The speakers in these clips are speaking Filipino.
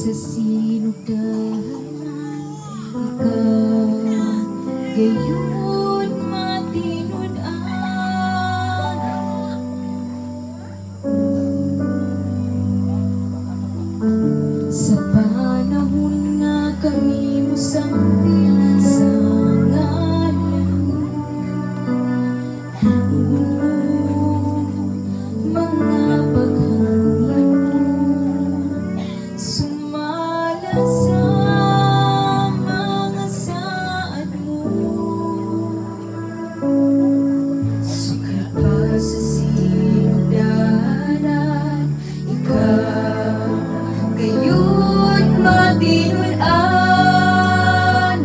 sa sinugdanan, ikaw gayon matinud-an. Sa panahon nga kami mo sangkil sa ngalan mo, mga paghangyan mo, sumala sa mga saad mo. Sukat pa sa sinugdanan, ikaw gayon matinud-an.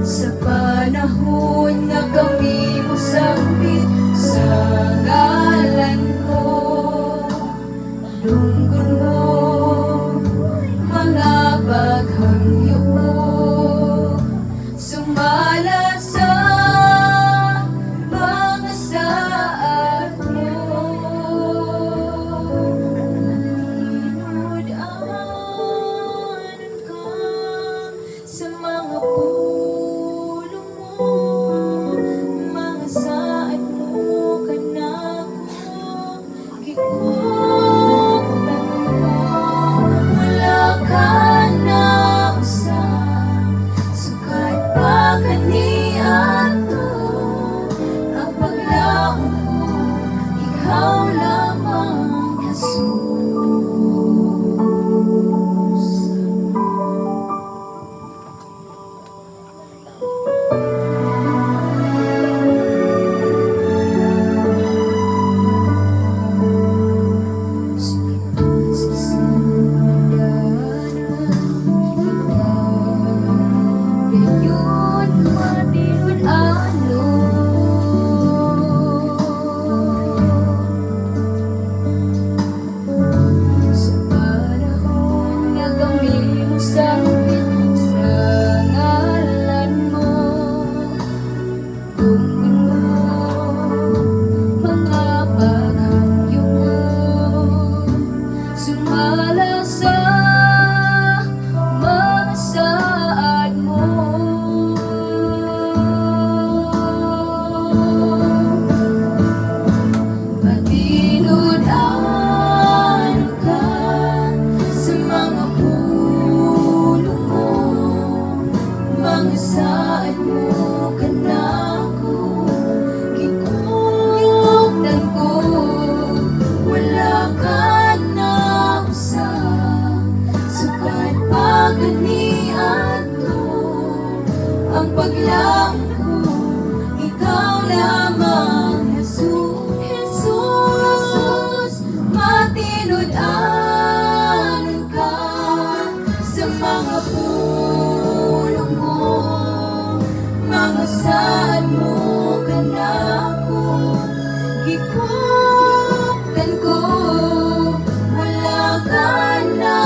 Sa panahon nga kami mo sambit sa ngalan ko, lungkot mo, mga baghangyo mo, sumala sa mga saad mo. Matinud-an ka sa mga pulong mo, mga saad mo kanako, gikuptan mo, wala ka na usab, sukat pa kaniadto ang paglaom ko, ikaw lamang Jesus. Sa sinugdanan, ikaw gayon matinud-an. Sa panahon nga kami mo sambit sa ngalan mo, tungkol mo, mga paghangyo mo, sumala sa mga saad mo. Matinud-an ka sa mga pulong mo, mga saad mo kanako, gikuptan ko, wala ka na usab, sukat pa kaniadto ang paglaom ko, ikaw lamang Jesus. Jesus, matinud-an ka sa mga pulong mo, mga saad mo kanako, gikuptan ko, wala ka na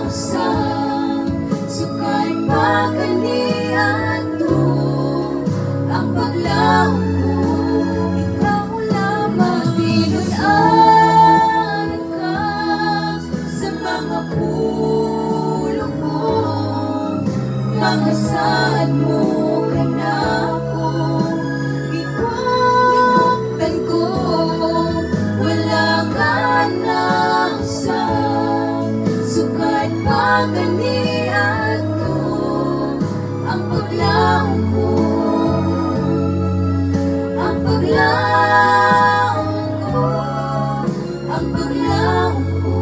usab, sukat pa kaniadto ang paglaom ko, ikaw lamang. Matinud-an ka sa mga pulong mo, mga saad mo kanako, gikuptan ko, wala ka na usab, sukat pa kaniadto ang paglaom ko, ang paglaom ko, ang paglaom ko.